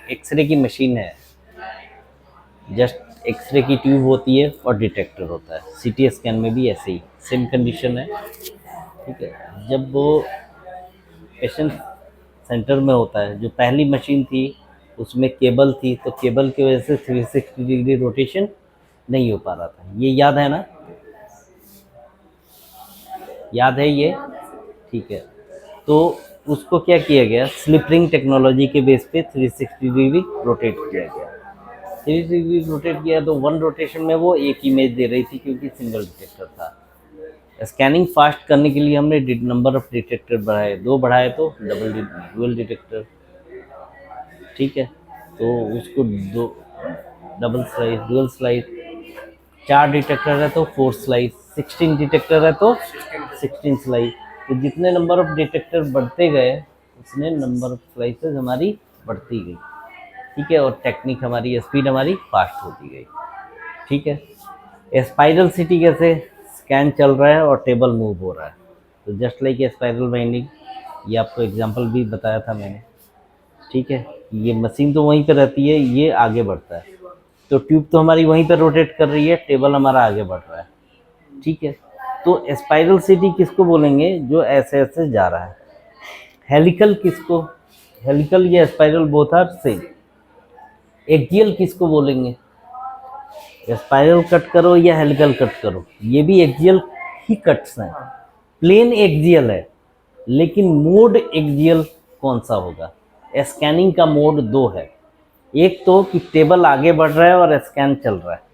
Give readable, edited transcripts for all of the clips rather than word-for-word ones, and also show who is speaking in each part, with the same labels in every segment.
Speaker 1: X ray की machine है, just x ray की ट्यूब होती है और डिटेक्टर होता है। सीटी स्कैन में भी ऐसे ही सेम कंडीशन है, ठीक है। जब वो पेशेंट सेंटर में होता है, जो पहली मशीन थी उसमें केबल थी, तो केबल की वजह से 360 डिग्री रोटेशन नहीं हो पा रहा था। ये याद है ना, याद है ये, ठीक है। तो उसको क्या किया गया, स्लिप रिंग टेक्नोलॉजी के बेस पे 360 डिग्री रोटेट किया गया। 360 डिग्री रोटेट किया तो वन रोटेशन में वो एक इमेज दे रही थी, क्योंकि सिंगल डिटेक्टर था। स्कैनिंग फास्ट करने के लिए हमने नंबर ऑफ डिटेक्टर बढ़ाए, 2 बढ़ाए तो डुअल डिटेक्टर, ठीक है। तो उसको दो double slice, dual slice, 4 detector है तो 4 स्लाइस, 16 डिटेक्टर है तो 16 स्लाइस। तो जितने नंबर ऑफ डिटेक्टर बढ़ते गए उतने नंबर ऑफ स्लाइसेस हमारी बढ़ती गई, ठीक है। और टेक्निक हमारी, स्पीड हमारी फास्ट होती गई, ठीक है। स्पाइरल सिटी कैसे, स्कैन चल रहा है और टेबल मूव हो रहा है, तो जस्ट लाइक स्पाइरल बाइंडिंग, ये आपको एग्जांपल भी बताया था मैंने, ठीक है। ये मशीन तो वहीं पे रहती है, ये आगे बढ़ता है, तो ट्यूब तो हमारी वहीं पे रोटेट कर रही है, टेबल हमारा आगे बढ़ रहा है, ठीक है। तो स्पाइरल सिटी किसको बोलेंगे, जो ऐसे ऐसे जा रहा है। हेलिकल किसको, हेलिकल या spiral both are same. Axial किसको बोलेंगे, स्पाइरल कट करो या हेलिकल कट करो, ये भी एक्जियल ही कट्स हैं। प्लेन एक्जियल है, लेकिन मोड एक्जियल कौन सा होगा। स्कैनिंग का मोड 2 है, एक तो कि टेबल आगे बढ़ रहा है और स्कैन चल रहा है,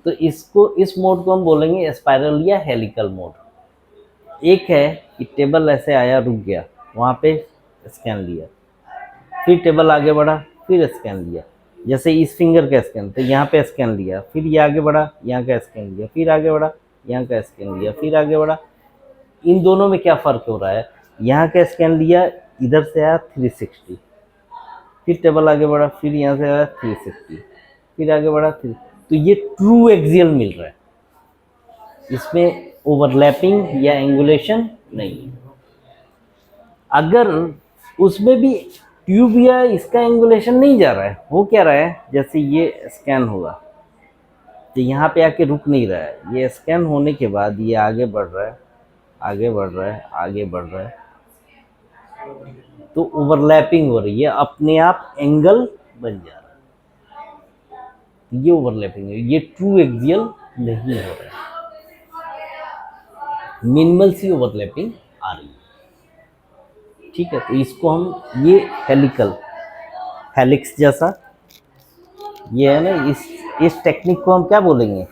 Speaker 1: तो इसको, इस मोड को हम बोलेंगे स्पाइरल या हेलिकल मोड। एक है कि टेबल ऐसे आया रुक गया, वहाँ पे स्कैन लिया, फिर टेबल आगे बढ़ा, फिर स्कैन लिया, जैसे इस फिंगर का स्कैन, तो यहाँ पे स्कैन लिया, फिर ये आगे बढ़ा, यहाँ का स्कैन लिया, फिर आगे बढ़ा, यहाँ का स्कैन लिया, फिर आगे बढ़ा। इन दोनों में क्या फ़र्क हो रहा है, यहाँ का स्कैन लिया, इधर से आया 360, फिर टेबल आगे बढ़ा, फिर यहाँ से आया 360, फिर आगे बढ़ा, फिर, तो ये ट्रू एक्सियल मिल रहा है, इसमें ओवरलैपिंग या एंगुलेशन नहीं है। अगर उसमें भी ट्यूब या इसका एंगुलेशन नहीं जा रहा है, वो क्या रहा है, जैसे ये स्कैन हुआ तो यहाँ पे आके रुक नहीं रहा है, ये स्कैन होने के बाद ये आगे बढ़ रहा है, आगे बढ़ रहा है, आगे बढ़ रहा है, तो ओवरलैपिंग हो रही है, अपने आप एंगल बन जा रहा है, ये ओवरलैपिंग है, ये ट्रू एक्सियल नहीं हो रहा है, मिनिमल सी ओवरलैपिंग आ रही है, ठीक है। तो इसको हम, ये हेलिकल, हेलिक्स जैसा ये है ना, इस टेक्निक को हम क्या बोलेंगे,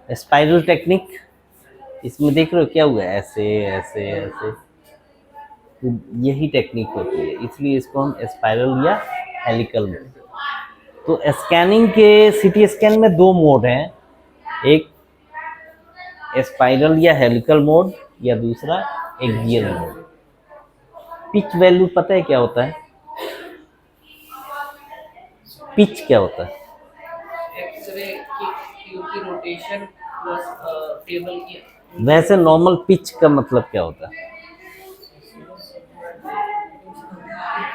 Speaker 1: स्पाइरल टेक्निक। इसमें देख रहे हो क्या हुआ है, ऐसे ऐसे ऐसे, तो यही टेक्निक होती है, इसलिए इसको हम स्पाइरल या हेलिकल में। तो स्कैनिंग के, सीटी स्कैन में 2 मोड हैं, एक स्पाइरल या हेलिकल मोड, या दूसरा एक्सियल मोड। पिच वैल्यू पता है क्या होता है, पिच क्या होता है,
Speaker 2: एक्सरे की ट्यूब की रोटेशन प्लस टेबल की
Speaker 1: वैसे नॉर्मल पिच का मतलब क्या होता है,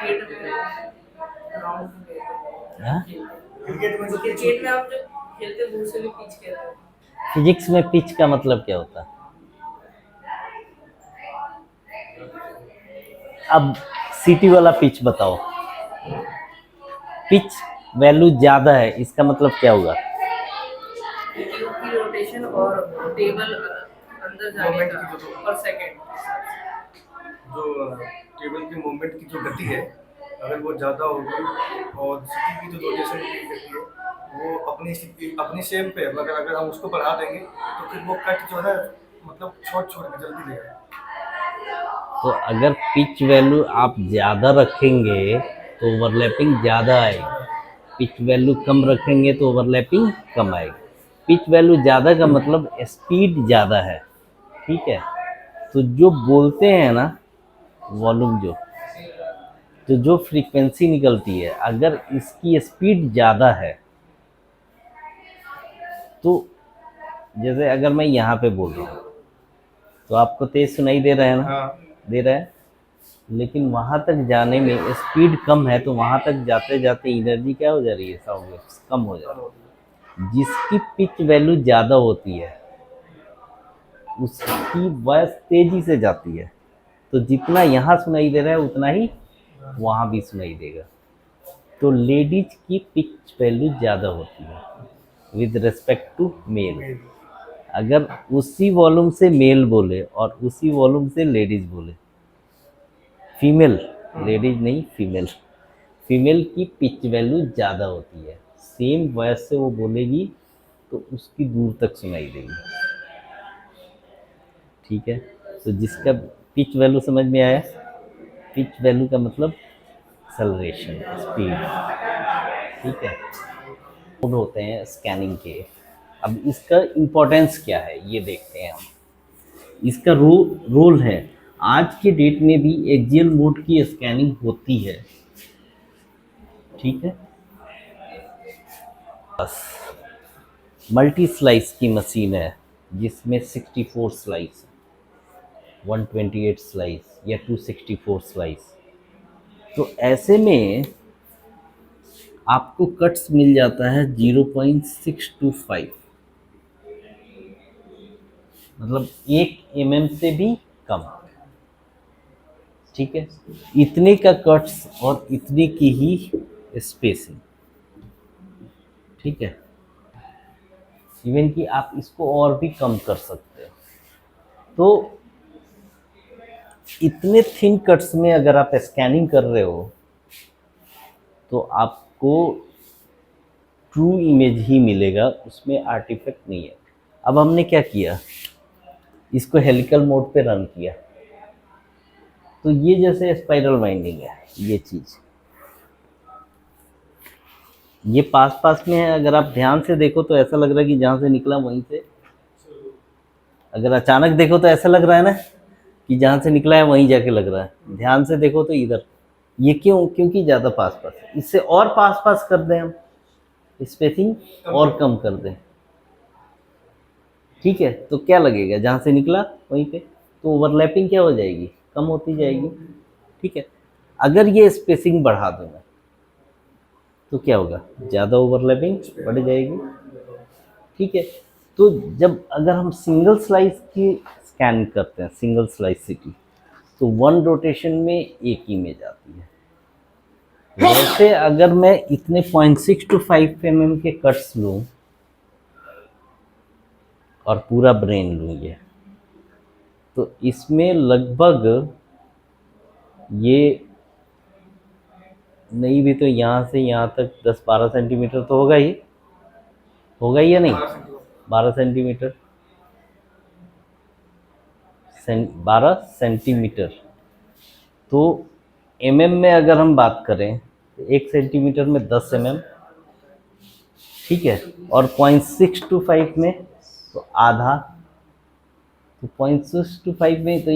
Speaker 2: क्रिकेट में ग्राउंड में
Speaker 1: हाँ?
Speaker 2: क्रिकेट में आप जो खेलते हैं वो उसे भी पिच कहते हैं।
Speaker 1: फिजिक्स में पिच का मतलब क्या होता है। अब सीटी वाला पिच बताओ, पिच वैल्यू ज़्यादा है, इसका मतलब क्या हुआ,
Speaker 2: ट्यूब की रोटेशन और टेबल अंदर जाने का पर सेकंड,
Speaker 3: जो टेबल की मूवमेंट की जो गति है, अगर वो ज़्यादा होगी, और सिटी की जो रोटेशन की गति है वो अपनी सेम पे, मगर अगर हम उसको बढ़ा देंगे तो फिर वो कट जो है, मतलब छोड़ छोड़ के जल्दी लेगा।
Speaker 1: तो अगर पिच वैल्यू आप ज़्यादा रखेंगे तो ओवरलैपिंग ज़्यादा आएगी, पिच वैल्यू कम रखेंगे तो ओवरलैपिंग कम आएगी। पिच वैल्यू ज़्यादा का मतलब स्पीड ज़्यादा है, ठीक है। तो जो बोलते हैं ना वॉल्यूम, तो जो फ्रीक्वेंसी निकलती है, अगर इसकी स्पीड ज़्यादा है, तो जैसे अगर मैं यहाँ पे बोल रहा हूँ तो आपको तेज सुनाई दे रहा है ना,
Speaker 3: हाँ।
Speaker 1: दे रहा है, लेकिन वहाँ तक जाने में स्पीड कम है, तो वहाँ तक जाते जाते एनर्जी क्या हो जा रही है, साउंड वेव्स कम हो जा रही है। जिसकी पिच वैल्यू ज़्यादा होती है उसकी वॉइस तेज़ी से जाती है, तो जितना यहाँ सुनाई दे रहा है उतना ही वहाँ भी सुनाई देगा। तो लेडीज की पिच वैल्यू ज़्यादा होती है विद रिस्पेक्ट टू मेल। अगर उसी वॉल्यूम से मेल बोले और उसी वॉल्यूम से लेडीज बोले, फीमेल, लेडीज नहीं फीमेल, फीमेल की पिच वैल्यू ज़्यादा होती है। सेम वॉइस से वो बोलेगी तो उसकी दूर तक सुनाई देगी। ठीक है, तो जिसका पिच वैल्यू समझ में आया, पिच वैल्यू का मतलब एक्सेलरेशन, स्पीड। ठीक है, मोड होते हैं स्कैनिंग के। अब इसका इम्पोर्टेंस क्या है ये देखते हैं हम। इसका रोल है, आज के डेट में भी एक्सियल मोड की स्कैनिंग होती है। ठीक है, बस मल्टी स्लाइस की मशीन है जिसमें 64 स्लाइस, 128 स्लाइस या 264 स्लाइस। तो ऐसे में आपको कट्स मिल जाता है 0.625, मतलब 1 mm से भी कम। ठीक है, इतने का कट्स और इतने की ही स्पेसिंग। ठीक है, इवन कि आप इसको और भी कम कर सकते हो। तो इतने थिन कट्स में अगर आप स्कैनिंग कर रहे हो तो आपको ट्रू इमेज ही मिलेगा, उसमें आर्टिफैक्ट नहीं है। अब हमने क्या किया, इसको हेलिकल मोड पे रन किया, तो ये जैसे स्पाइरल वाइंडिंग है, ये चीज़ ये पास पास में है। अगर आप ध्यान से देखो तो ऐसा लग रहा है कि जहाँ से निकला वहीं से, अगर अचानक देखो तो ऐसा लग रहा है ना कि जहाँ से निकला है वहीं जाके लग रहा है। ध्यान से देखो तो इधर, ये क्यों, क्योंकि ज़्यादा पास पास है। इससे और पास पास कर दें हम, स्पेसिंग और कम कर दें, ठीक है, तो क्या लगेगा, जहाँ से निकला वहीं पे, तो ओवरलैपिंग क्या हो जाएगी, कम होती जाएगी। ठीक है, अगर ये स्पेसिंग बढ़ा दूँ मैं तो क्या होगा, ज़्यादा ओवरलैपिंग बढ़ जाएगी। ठीक है, तो जब अगर हम सिंगल स्लाइस की स्कैन करते हैं, सिंगल स्लाइस सिटी, तो 1 रोटेशन में एक इमेज आती है। वैसे अगर मैं इतने 0.6 to 5 mm के कट्स लूँ और पूरा ब्रेन लूँ ये, तो इसमें लगभग ये नहीं भी तो यहाँ से यहाँ तक 10-12 सेंटीमीटर तो होगा ही, होगा ही या नहीं, 12 सेंटीमीटर, 12 सेंटीमीटर। तो mm में अगर हम बात करें तो 1 सेंटीमीटर में 10 mm। ठीक है, और 0.6 to 5 में तो आधा, तो 0.6 to 5 में तो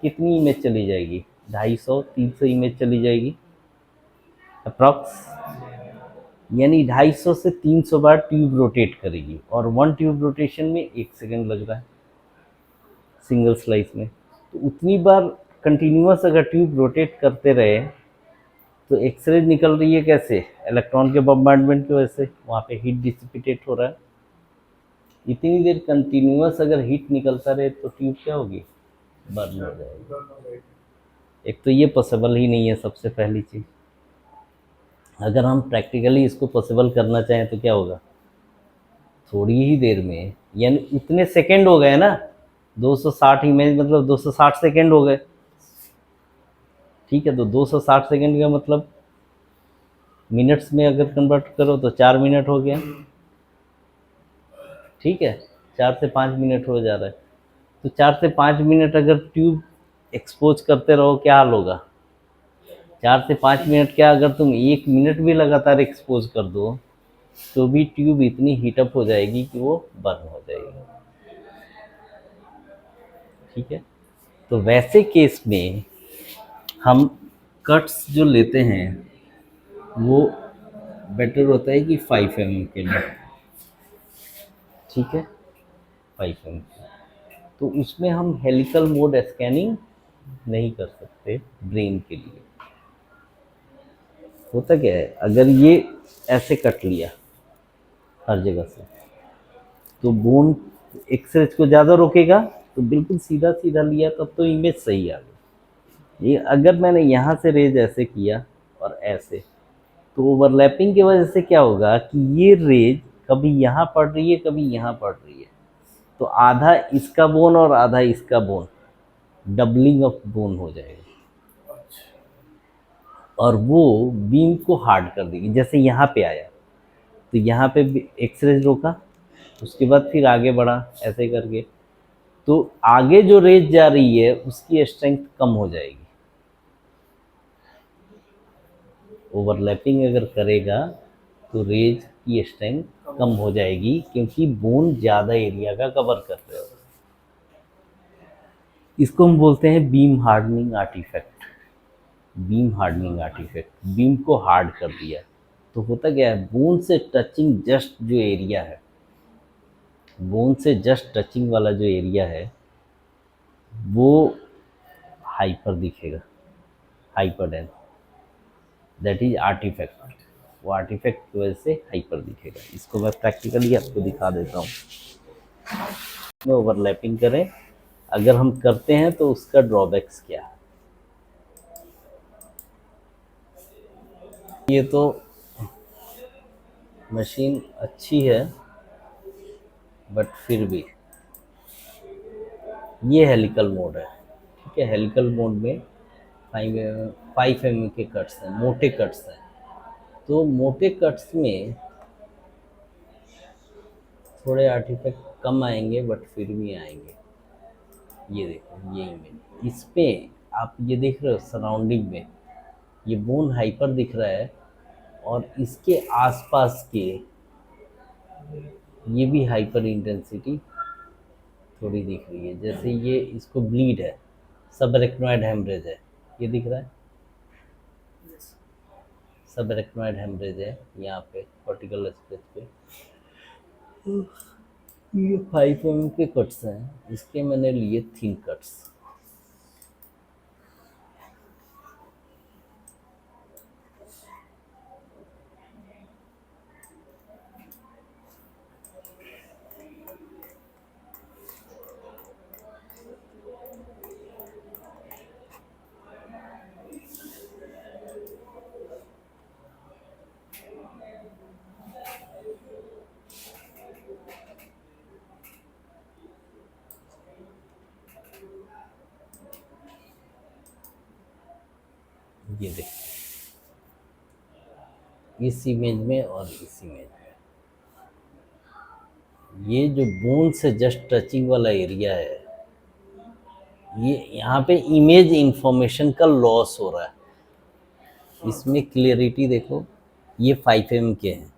Speaker 1: कितनी इमेज चली जाएगी, 250-300 इमेज चली जाएगी अप्रॉक्स। यानी 250 से 300 बार ट्यूब रोटेट करेगी, और 1 ट्यूब रोटेशन में 1 सेकेंड लग रहा है सिंगल स्लाइस में। तो उतनी बार कंटिन्यूअस अगर ट्यूब रोटेट करते रहे तो एक्सरे निकल रही है कैसे, इलेक्ट्रॉन के बम्बार्डमेंट की वजह से, वहाँ पे हीट डिसिपिटेट हो रहा है। इतनी देर कंटिन्यूअस अगर हीट निकलता रहे तो ट्यूब क्या होगी, बर्न हो जाएगी। एक तो ये पॉसिबल ही नहीं है सबसे पहली चीज़। अगर हम प्रैक्टिकली इसको पॉसिबल करना चाहें तो क्या होगा, थोड़ी ही देर में, यानी इतने सेकेंड हो गए ना, 260 इमेज मतलब 260 सेकेंड हो गए। ठीक है, तो 260 सेकेंड का मतलब मिनट्स में अगर कन्वर्ट करो तो 4 मिनट हो गया। ठीक है, 4 से 5 मिनट हो जा रहा है। तो 4 से 5 मिनट अगर ट्यूब एक्सपोज करते रहो क्या हाल होगा, 4 से 5 मिनट क्या, अगर तुम 1 मिनट भी लगातार एक्सपोज कर दो तो भी ट्यूब इतनी हीटअप हो जाएगी कि वो बर्न हो जाएगी। ठीक है, तो वैसे केस में हम कट्स जो लेते हैं वो बेटर होता है कि 5 mm के लिए। ठीक है, 5 mm, तो उसमें हम हेलिकल मोड स्कैनिंग नहीं कर सकते ब्रेन के लिए। होता क्या है, अगर ये ऐसे कट लिया हर जगह से, तो बोन एक्सरेज को ज़्यादा रोकेगा, तो बिल्कुल सीधा सीधा लिया तब तो इमेज सही आ गई। ये अगर मैंने यहाँ से रेज ऐसे किया और ऐसे, तो ओवरलैपिंग की वजह से क्या होगा कि ये रेज कभी यहाँ पड़ रही है, कभी यहाँ पड़ रही है, तो आधा इसका बोन और आधा इसका बोन, डबलिंग ऑफ बोन हो जाएगा, और वो बीम को हार्ड कर देगी। जैसे यहाँ पे आया, तो यहाँ पे एक्सरे रोका, उसके बाद फिर आगे बढ़ा ऐसे करके, तो आगे जो रेज जा रही है उसकी स्ट्रेंथ कम हो जाएगी। ओवरलैपिंग अगर करेगा तो रेज की स्ट्रेंथ कम हो जाएगी, क्योंकि बोन ज़्यादा एरिया का कवर कर रहे हो। इसको हम बोलते हैं beam hardening artifact. Beam hardening artifact, beam को हार्ड कर दिया। तो होता क्या है, बोन से टचिंग जस्ट जो एरिया है, बोन से जस्ट टचिंग वाला जो एरिया है, वो हाइपर दिखेगा, hyper dense, that is artifact. वो आर्टिफैक्ट की वजह से हाइपर दिखेगा। इसको मैं प्रैक्टिकली आपको दिखा देता हूँ। में ओवरलैपिंग करें, अगर हम करते हैं तो उसका ड्रॉबैक्स क्या है। ये तो मशीन अच्छी है, बट फिर भी ये हेलिकल मोड है, ठीक है। हेलिकल मोड में 5 mm के कट्स हैं, मोटे कट्स हैं। तो मोटे कट्स में थोड़े आर्टिफैक्ट कम आएंगे, बट फिर भी आएंगे। ये देखो, ये इमेज, इस पे आप ये देख रहे हो सराउंडिंग में ये बोन हाइपर दिख रहा है, और इसके आसपास के ये भी हाइपर इंटेंसिटी थोड़ी दिख रही है। जैसे ये इसको ब्लीड है, सबरेक्नोइड हेमरेज है, ये दिख रहा है, सबरेक्नोइड हेमरेज है यहाँ पे पर्टिकुलर स्पेस पे। ये 5 mm के कट्स हैं, इसके मैंने लिए थिन कट्स। ये देख, इस इमेज में और इस इमेज में, ये जो बोन से जस्ट टचिंग वाला एरिया है, ये यहाँ पे इमेज इंफॉर्मेशन का लॉस हो रहा है। इसमें क्लियरिटी देखो, ये 5 mm के हैं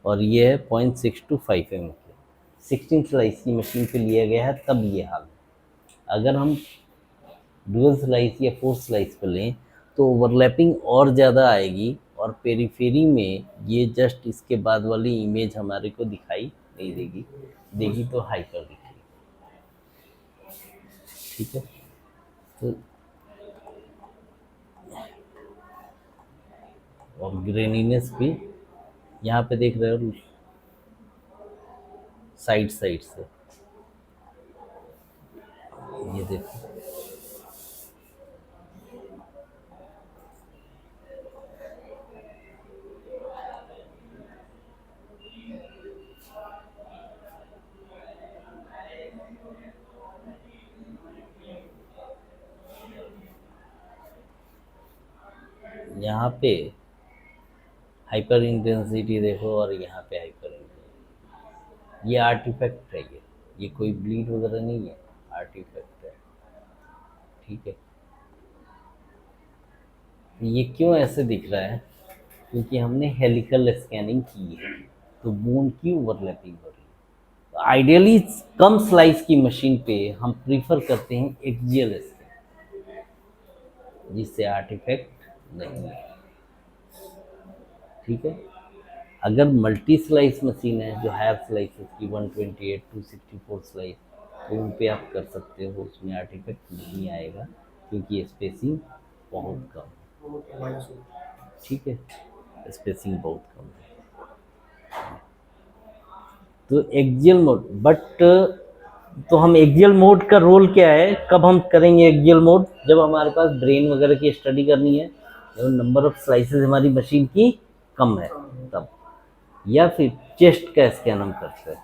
Speaker 1: और ये है 0.6 to 5 mm के। 16 स्लाइस की मशीन पे लिया गया है, तब ये हाल है। अगर हम डुअल स्लाइस या 4 स्लाइस पर लें तो ओवरलैपिंग और ज़्यादा आएगी, और पेरीफेरी में ये जस्ट इसके बाद वाली इमेज हमारे को दिखाई नहीं देगी, देगी तो हाइपर दिखेगी, ठीक है। तो और ग्रेनीनेस भी यहाँ पे देख रहे हो, साइड साइड से, ये देखो, यहाँ पे हाइपर इंटेंसिटी देखो, और यहाँ पे हाइपर इंटेंसिटी। ये आर्टिफैक्ट है, ये कोई ब्लीड वगैरह नहीं है, आर्टिफैक्ट है, ठीक है। ये क्यों ऐसे दिख रहा है, क्योंकि हमने हेलिकल स्कैनिंग की है, तो बोन की ओवरलैपिंग हो रही है। तो आइडियली कम स्लाइस की मशीन पे हम प्रीफर करते हैं एक्सियल स्कैन, जिससे आर्टिफैक्ट नहीं है, ठीक है। अगर मल्टी स्लाइस मशीन है जो हायर स्लाइसेस की 128 264 स्लाइस, तो उन पे आप कर सकते हो, उसमें आर्टिफैक्ट नहीं आएगा, क्योंकि स्पेसिंग बहुत कम है।
Speaker 3: वो माइनस हो।
Speaker 1: ठीक है, स्पेसिंग बहुत कम है। तो एक्सियल मोड, बट तो हम एक्सियल मोड का रोल क्या है, कब हम करेंगे एक्सियल मोड? जब हमारे पास ब्रेन वगैरह की स्टडी करनी है, जब नंबर ऑफ स्लाइसेस हमारी मशीन की कम है तब। या फिर चेस्ट का स्कैन हम करते हैं।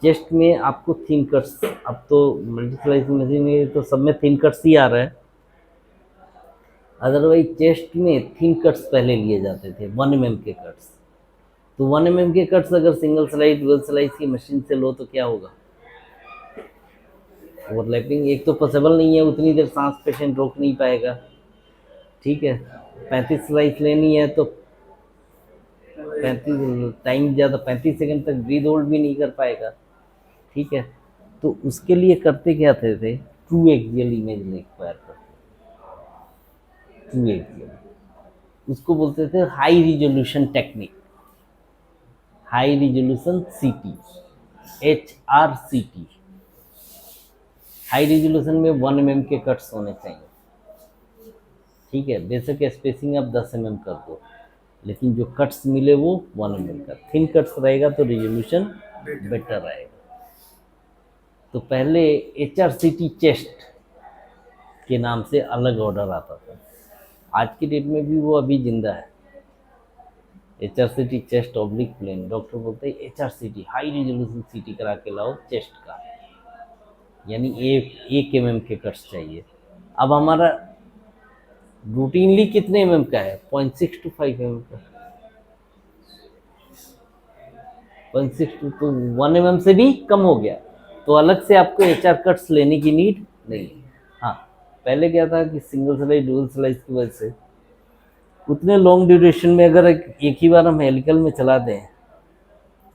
Speaker 1: चेस्ट में आपको थिन कट्स, अब तो मल्टी स्लाइसिंग मशीन में तो सब में थिन कट्स ही आ रहा है। अदरवाइज चेस्ट में थिन कट्स पहले लिए जाते थे, 1 mm के कट्स। तो 1 mm के कट्स अगर सिंगल स्लाइस डुअल स्लाइस की मशीन से लो तो क्या होगा? ओवरलैपिंग एक तो पॉसिबल नहीं है, उतनी देर सांस पेशेंट रोक नहीं पाएगा। ठीक है, 35 स्लाइस लेनी है तो 35 टाइम ज़्यादा, 35 सेकंड तक ब्रीद होल्ड भी नहीं कर पाएगा। ठीक है, तो उसके लिए करते क्या थे ट्रू एक्सियल इमेज रिक्वायर करते। ट्रू एक्सियल, उसको बोलते थे high resolution technique, high resolution सीटी, HRCT। हाई रिजोल्यूशन में 1 mm के कट्स होने चाहिए। ठीक है, बेशक स्पेसिंग आप 10 mm कर दो, लेकिन जो कट्स मिले वो 1 mm का। थिन कट्स रहेगा तो रिजोल्यूशन बेटर रहेगा। तो पहले HRCT चेस्ट के नाम से अलग ऑर्डर आता था, आज की डेट में भी वो अभी जिंदा है। HRCT chest oblique plane, doctor बोलते हैं HRCT हाई रिजोल्यूशन सीटी करा के लाओ चेस्ट का, यानी एक mm के कट्स चाहिए। अब हमारा रूटीनली कितने mm का है? 0.6 to 5 mm का। 0.6 तो 1 mm से भी कम हो गया, तो अलग से आपको HR कट्स लेने की नीड नहीं है। हाँ, पहले क्या था कि सिंगल स्लाइस डुअल स्लाइस की वजह से उतने लॉन्ग ड्यूरेशन में अगर एक ही बार हम हेलिकल में चला दें,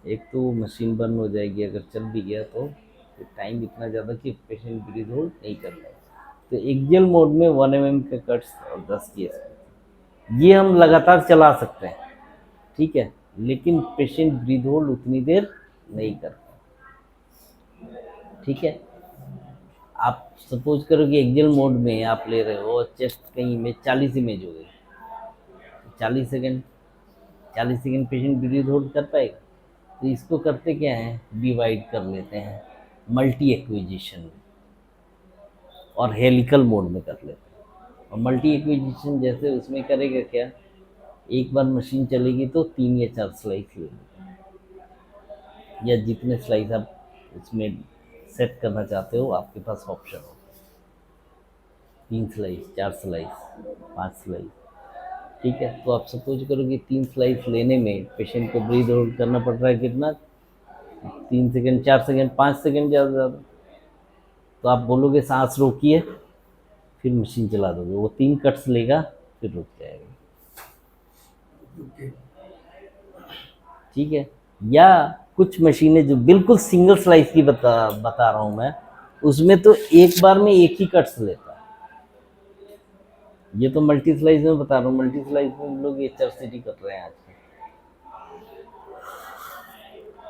Speaker 1: एक तो मशीन बंद हो जाएगी, अगर चल भी गया तो टाइम इतना ज़्यादा कि पेशेंट ब्रीथ होल्ड नहीं कर पाएगा। तो एक्सियल मोड में 1 mm के कट्स और 10 की स्पीड, ये हम लगातार चला सकते हैं। ठीक है, लेकिन पेशेंट ब्रीथ होल्ड उतनी देर नहीं कर पाए। ठीक है, आप सपोज करो कि एक्सियल मोड में आप ले रहे हो, चेस्ट की इमेज 40 इमेज हो गई, 40 सेकेंड पेशेंट ब्रीथ होल्ड कर पाएगा? तो इसको करते क्या है, डिवाइड कर लेते हैं मल्टी एक्विजिशन में और हेलिकल मोड में कर लेते हैं। और मल्टी एक्विजिशन जैसे उसमें करेगा क्या, एक बार मशीन चलेगी तो 3 या 4 स्लाइस लेगी, या जितने स्लाइस आप उसमें सेट करना चाहते हो आपके पास ऑप्शन हो। 3 स्लाइस, 4 स्लाइस, 5 स्लाइस। ठीक है, तो आप सपोज करो कि 3 स्लाइस लेने में पेशेंट को ब्रीथ होल्ड करना पड़ रहा है कितना, 3 सेकंड, 4 सेकंड, 5 सेकंड ज़्यादा ज़्यादा। तो आप बोलोगे सांस रोकिए, फिर मशीन चला दोगे, वो 3 कट्स लेगा फिर रुक जाएगा। ठीक है, या कुछ मशीनें जो बिल्कुल सिंगल स्लाइस की बता रहा हूँ मैं, उसमें तो एक बार में एक ही कट्स लेता है। ये तो मल्टी स्लाइस में बता रहा हूँ, मल्टी स्लाइस में लोग HRCT कर रहे हैं आज।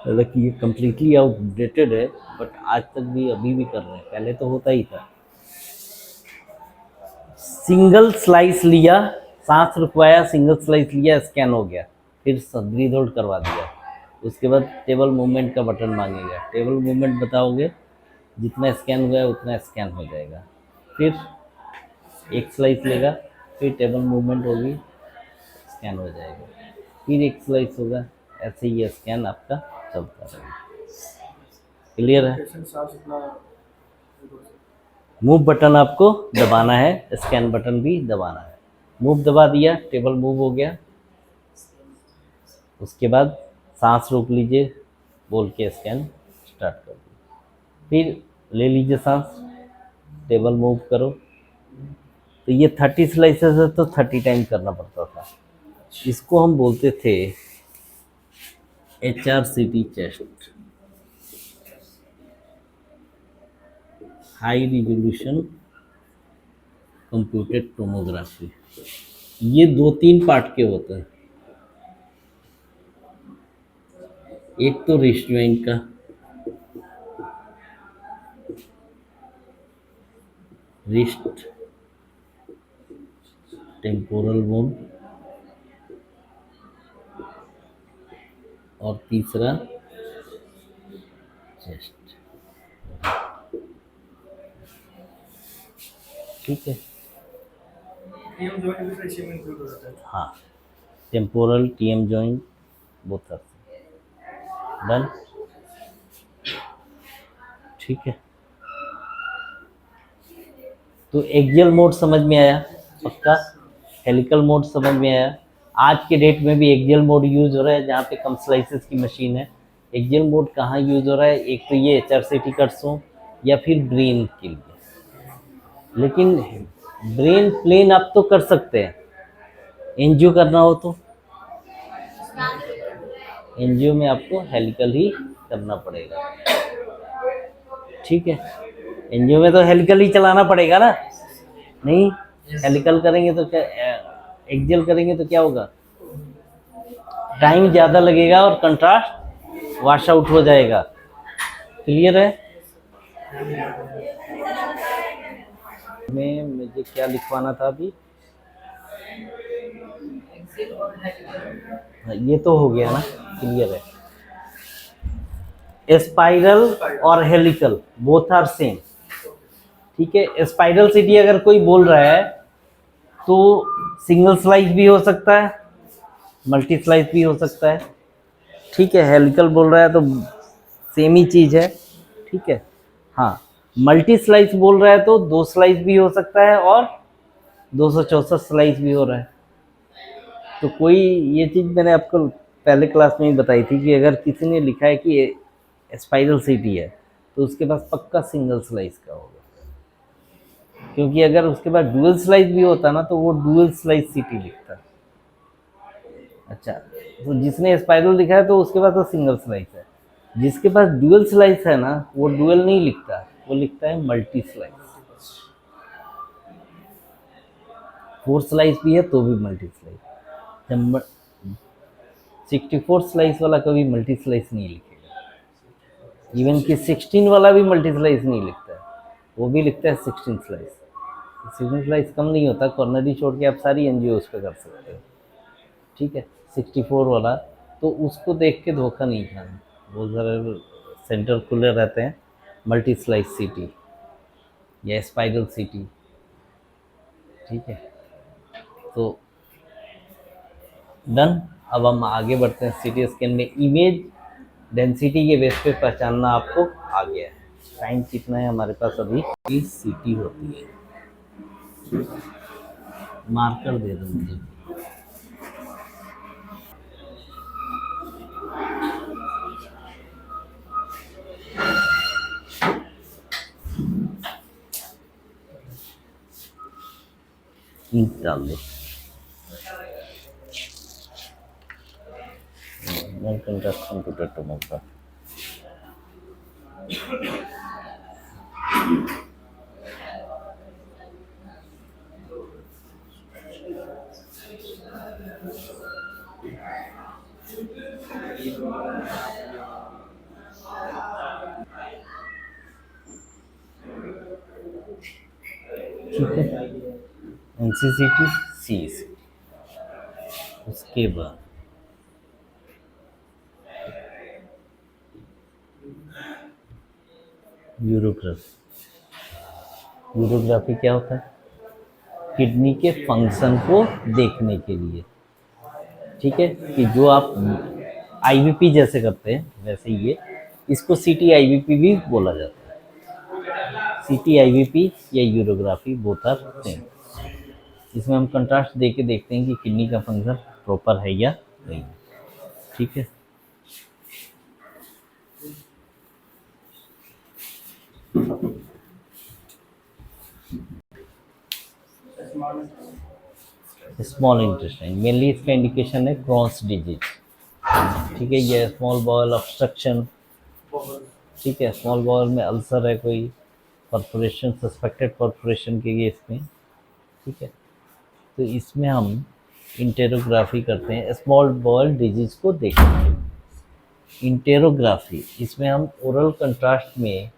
Speaker 1: हालांकि ये कम्प्लीटली आउटडेटेड है, बट आज तक भी अभी भी कर रहे हैं, पहले तो होता ही था। सिंगल स्लाइस लिया, सांस रुकवाया, सिंगल स्लाइस लिया, स्कैन हो गया, फिर ब्रीथ होल्ड करवा दिया। उसके बाद टेबल मूवमेंट का बटन मांगेगा, टेबल मूवमेंट बताओगे, जितना स्कैन हुआ है उतना स्कैन हो जाएगा। फिर एक स्लाइस लेगा, फिर टेबल मूवमेंट होगी, स्कैन हो जाएगा, फिर एक स्लाइस होगा, ऐसे ही स्कैन आपका चलता रहेगा। क्लियर है?
Speaker 3: पेशेंट सांस इतना
Speaker 1: मूव बटन आपको दबाना है, स्कैन बटन भी दबाना है। मूव दबा दिया, टेबल मूव हो गया, उसके बाद सांस रोक लीजिए बोल के स्कैन स्टार्ट कर दीजिए, फिर ले लीजिए सांस, टेबल मूव करो। तो ये 30 स्लाइसेस है तो 30 टाइम करना पड़ता था। इसको हम बोलते थे HRCT chest, high resolution computed tomography. ये 2-3 पार्ट के होते हैं। एक तो रिस्ट जॉइंट का, रिस्ट टेम्पोरल बोन, और तीसरा चेस्ट। ठीक है,
Speaker 3: टीएम जॉइंट भी तो इसी में इंक्लूड हो जाता है।
Speaker 1: हाँ, temporal TM joint both are done. ठीक है, तो एक्सियल मोड समझ में आया पक्का, हेलिकल मोड समझ में आया। आज के डेट में भी एक्सियल मोड यूज हो रहा है जहाँ पे कम स्लाइसेस की मशीन है। एक्सियल मोड कहाँ यूज हो रहा है, एक तो ये HRCT कट्सों या फिर ब्रेन के लिए, लेकिन ब्रेन प्लेन आप तो कर सकते हैं, एनजीओ करना हो तो एनजीओ में आपको हेलिकल ही करना पड़ेगा। ठीक है, एनजीओ में तो हेलिकल ही चलाना पड़ेगा ना, नहीं हेलिकल करेंगे तो क्या, एक्सियल करेंगे तो क्या होगा, टाइम ज़्यादा लगेगा और कंट्रास्ट वॉश आउट हो जाएगा। क्लियर है? में मुझे क्या लिखवाना था अभी,
Speaker 2: एक्सियल और हेलिकल।
Speaker 1: ये तो हो गया ना, क्लियर है। स्पाइरल और हेलिकल बोथ आर सेम। ठीक है, स्पाइरल सिटी अगर कोई बोल रहा है तो सिंगल स्लाइस भी हो सकता है, मल्टी स्लाइस भी हो सकता है। ठीक है, हेलिकल बोल रहा है तो सेम ही चीज़ है। ठीक है, हाँ, मल्टी स्लाइस बोल रहा है तो 2 स्लाइस भी हो सकता है और 264 स्लाइस भी हो रहा है। तो कोई ये चीज़ मैंने आपको पहले क्लास में ही बताई थी कि अगर किसी ने लिखा है कि स्पाइरल सिटी है तो उसके पास पक्का सिंगल स्लाइस का होगा, क्योंकि अगर उसके पास डुअल स्लाइस भी होता ना तो वो डुअल स्लाइस सिटी लिखता। अच्छा, तो जिसने स्पाइरल लिखा है तो उसके पास तो सिंगल स्लाइस है, जिसके पास डुअल स्लाइस है ना वो डुअल नहीं लिखता, वो लिखता है मल्टी स्लाइस। 4 स्लाइस भी है तो भी मल्टी स्लाइस। जब 64 स्लाइस वाला कभी मल्टी स्लाइस नहीं लिखेगा, इवन कि 16 वाला भी मल्टी स्लाइस नहीं लिखता है, वो भी लिखता है 16 स्लाइस। 16 स्लाइस कम नहीं होता, कॉर्नरी छोड़ के आप सारी एनजीओ उस पर कर सकते हो। ठीक है, 64 वाला तो उसको देख के धोखा नहीं खाना, वो ज़रा सेंटर खुले रहते हैं, मल्टी स्लाइस सिटी या स्पाइरल सिटी। ठीक है, तो डन। अब हम आगे बढ़ते हैं। सीटी स्कैन में इमेज डेंसिटी के बेस पे पहचानना आपको आ गया है। टाइम कितना है हमारे पास अभी, सीटी होती है, मार्कर दे दो मुझे। इंक डाल दो। Non contrast computer tomography. ठीक है, NCCT CECT, उसके बाद यूरोग्राफी। यूरोग्राफी क्या होता है, किडनी के फंक्शन को देखने के लिए। ठीक है, कि जो आप IVP जैसे करते हैं वैसे ये, इसको CT IVP भी बोला जाता है। CT IVP या यूरोग्राफी बोथ आर सेम। इसमें हम कंट्रास्ट दे के देखते हैं कि किडनी का फंक्शन प्रॉपर है या नहीं। ठीक है, स्मॉल इंटेस्टाइन मेनली इसका इंडिकेशन है क्रॉन्स डिजीज। ठीक है, ये स्मॉल बॉल ऑब्स्ट्रक्शन। ठीक है, स्मॉल बॉल में अल्सर है, कोई परफोरेशन, सस्पेक्टेड परफोरेशन के केस में। ठीक है, तो इसमें हम इंटेरोग्राफी करते हैं स्मॉल बॉल डिजीज को देखने के लिए। इंटेरोग्राफी, इसमें हम ओरल कंट्रास्ट में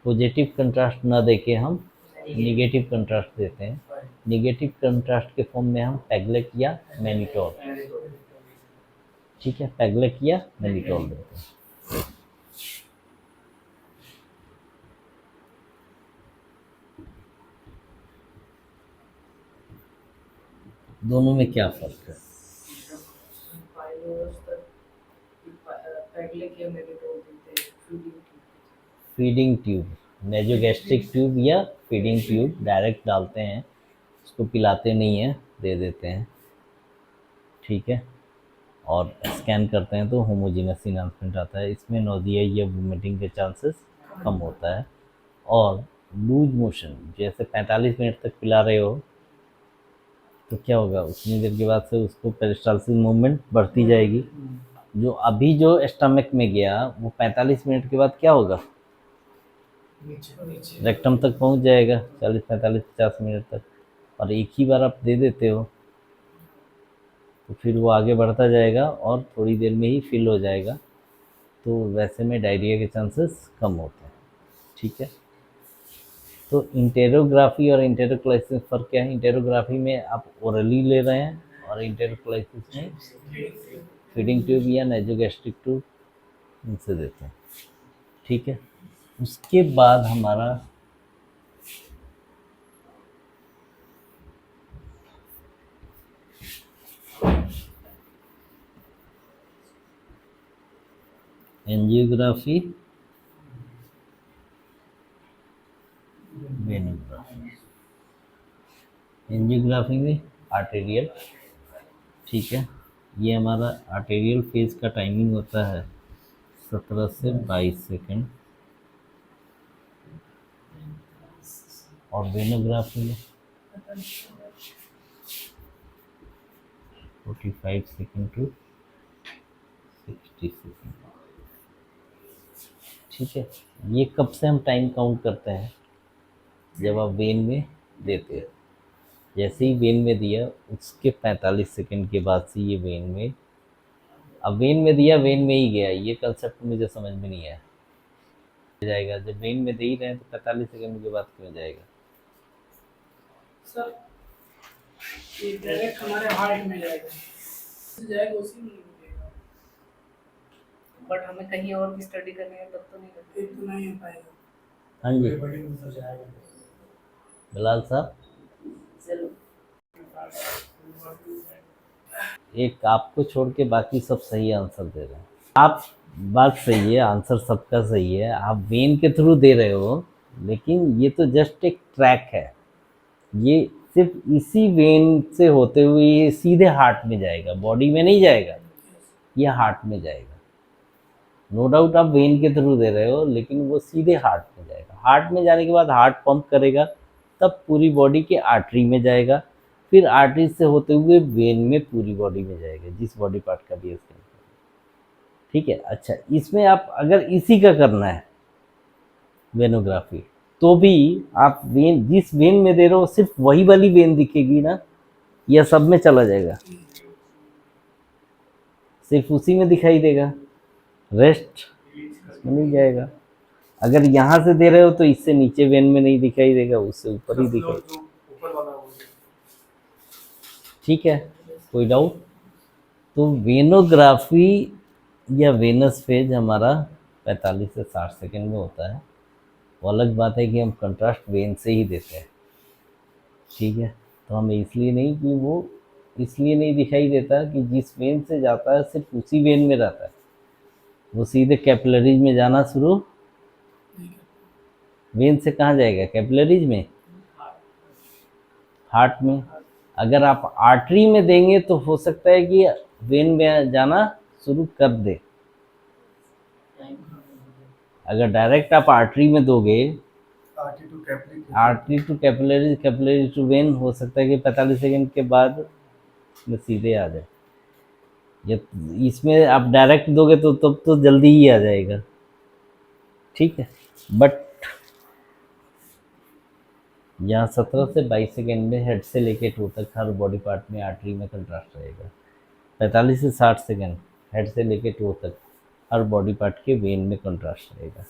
Speaker 1: पॉजिटिव कंट्रास्ट ना देके हम नेगेटिव कंट्रास्ट देते हैं। नेगेटिव कंट्रास्ट के फॉर्म में हम पैगलेट या मैनिटोल, ठीक है, पैगलेट या मैनिटोल देते हैं। दोनों में क्या फर्क है?
Speaker 2: पहले क्या मेडिटोल देते हैं,
Speaker 1: फीडिंग ट्यूब, नेजोगैस्ट्रिक ट्यूब या फीडिंग ट्यूब डायरेक्ट डालते हैं, उसको पिलाते नहीं हैं, दे देते हैं, ठीक है, और स्कैन करते हैं तो होमोजीनस इन्हांसमेंट आता है। इसमें नोजिया या वोमिटिंग के चांसेस कम होता है। और लूज मोशन, जैसे 45 मिनट तक पिला रहे हो तो क्या होगा, उतनी देर के बाद से उसको पेरिस्टालसिस मूवमेंट बढ़ती जाएगी। जो अभी जो स्टमक में गया वो 45 मिनट के बाद क्या होगा, रेक्टम तक पहुंच जाएगा 40, 45, 50 मिनट तक। और एक ही बार आप दे देते हो तो फिर वो आगे बढ़ता जाएगा और थोड़ी देर में ही फिल हो जाएगा, तो वैसे में डायरिया के चांसेस कम होते हैं, ठीक है। तो इंटेरोग्राफी और इंटेरोक्लाइसिस में फ़र्क क्या है? इंटेरोग्राफी में आप ओरली ले रहे हैं और इंटेरोक्लाइसिस में फीडिंग ट्यूब या नेजोगैस्ट्रिक ट्यूब इनसे देते हैं, ठीक है। उसके बाद हमारा एंजियोग्राफी, वेनोग्राफी। एंजियोग्राफी में आर्टेरियल, ठीक है, ये हमारा आर्टेरियल फेज का टाइमिंग होता है 17 से 22 सेकंड। और वेनोग्राफी में 45 सेकंड टू 60 सेकंड, ठीक है। ये कब से हम टाइम काउंट करते हैं? जब आप वेन में देते हैं, जैसे ही वेन में दिया उसके 45 सेकंड के बाद से ये वेन में, अब वेन में दिया वेन में ही गया, ये कंसेप्ट मुझे समझ में नहीं आया। जाएगा जब वेन में दे ही रहे हैं तो 45 सेकंड के बाद क्यों जाएगा?
Speaker 2: सर ये डायरेक्ट हमारे हार्ट में जाएगा उसी में मिलेगा। बट हमें कहीं और भी स्टडी करनी है तब तो नहीं करते, तो नहीं हो पाएगा।
Speaker 1: हाँ जी बिलाल साहब, एक आपको छोड़ के बाकी सब सही आंसर दे रहे हैं। आप, बात सही है, आंसर सबका सही है, आप वेन के थ्रू दे रहे हो, लेकिन ये तो जस्ट एक ट्रैक है, ये सिर्फ इसी वेन से होते हुए ये सीधे हार्ट में जाएगा, बॉडी में नहीं जाएगा, ये हार्ट में जाएगा। नो डाउट आप वेन के थ्रू दे रहे हो, लेकिन वो सीधे हार्ट में जाएगा। हार्ट में जाने के बाद हार्ट पंप करेगा, तब पूरी बॉडी के आर्टरी में जाएगा, फिर आर्टरी से होते हुए वेन में पूरी बॉडी में जाएगा, जिस बॉडी पार्ट का भी स्कैन, ठीक है। अच्छा, इसमें आप अगर इसी का करना है वेनोग्राफी, तो भी आप वेन, जिस वेन में दे रहे हो सिर्फ वही वाली वेन दिखेगी ना, या सब में चला जाएगा? सिर्फ उसी में दिखाई देगा, रेस्ट में नहीं जाएगा। अगर यहाँ से दे रहे हो तो इससे नीचे वेन में नहीं दिखाई देगा, उससे ऊपर ही दिखाई, ठीक है। कोई डाउट? तो वेनोग्राफी या वेनस फेज हमारा 45 से 60 सेकंड में होता है। वो अलग बात है कि हम कंट्रास्ट वेन से ही देते हैं, ठीक है। तो हमें इसलिए नहीं कि वो इसलिए नहीं दिखाई देता कि जिस वेन से जाता है सिर्फ उसी वेन में रहता है, वो सीधे कैपिलरीज में जाना शुरू, वेन से कहाँ जाएगा? कैपिलरीज में, हार्ट में। अगर आप आर्टरी में देंगे तो हो सकता है कि वेन में जाना शुरू कर दे। अगर डायरेक्ट आप आर्टरी में दोगे, artery to capillaries, capillary to vein, हो सकता है कि 45 सेकंड के बाद में सीधे आ जाए। जब इसमें आप डायरेक्ट दोगे तो तब तो जल्दी ही आ जाएगा, ठीक है। बट यहाँ 17 से 22 सेकेंड में हेड से लेके टो तक हर बॉडी पार्ट में आर्टरी में कंट्रास्ट रहेगा। 45 से 60 सेकेंड हेड से लेके टो तक हर बॉडी पार्ट के वेन में कंट्रास्ट रहेगा,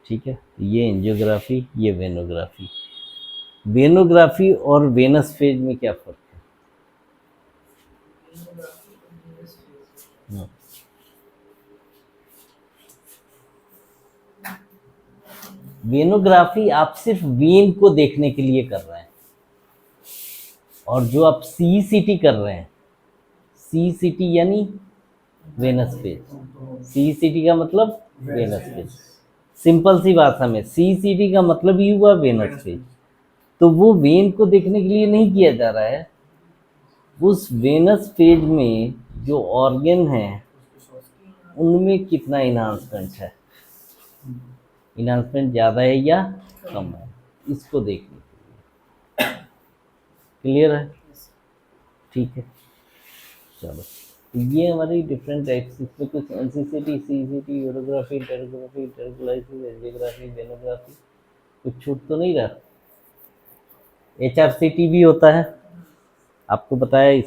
Speaker 1: ठीक है। तो ये एंजियोग्राफी, ये वेनोग्राफी। वेनोग्राफी और वेनस फेज में क्या फर्क है? हाँ। वेनोग्राफी आप सिर्फ वेन को देखने के लिए कर रहे हैं, और जो आप सीईसीटी कर रहे हैं, सीईसीटी यानी वेनस फेज, सीईसीटी का मतलब वेनस फेज। सिंपल सी बात हमें, सीईसीटी का मतलब ही हुआ वेनस फेज। तो वो वेन को देखने के लिए नहीं किया जा रहा है, उस वेनस फेज में जो ऑर्गन है उनमें कितना इन्हांसमेंट है, इन्हांसमेंट ज़्यादा है या कम है, इसको देखने के लिए। क्लियर है? ठीक है, चलो। ये हमारी डिफरेंट टाइप्स, इसमें कुछ एनसीसीटी, सीसीटी, यूरोग्राफी, टेरोग्राफी, टेरोग्लाइसिस, एंजियोग्राफी, वेनोग्राफी, कुछ छूट तो नहीं रहा? एचआरसीटी भी होता है, आपको बताया।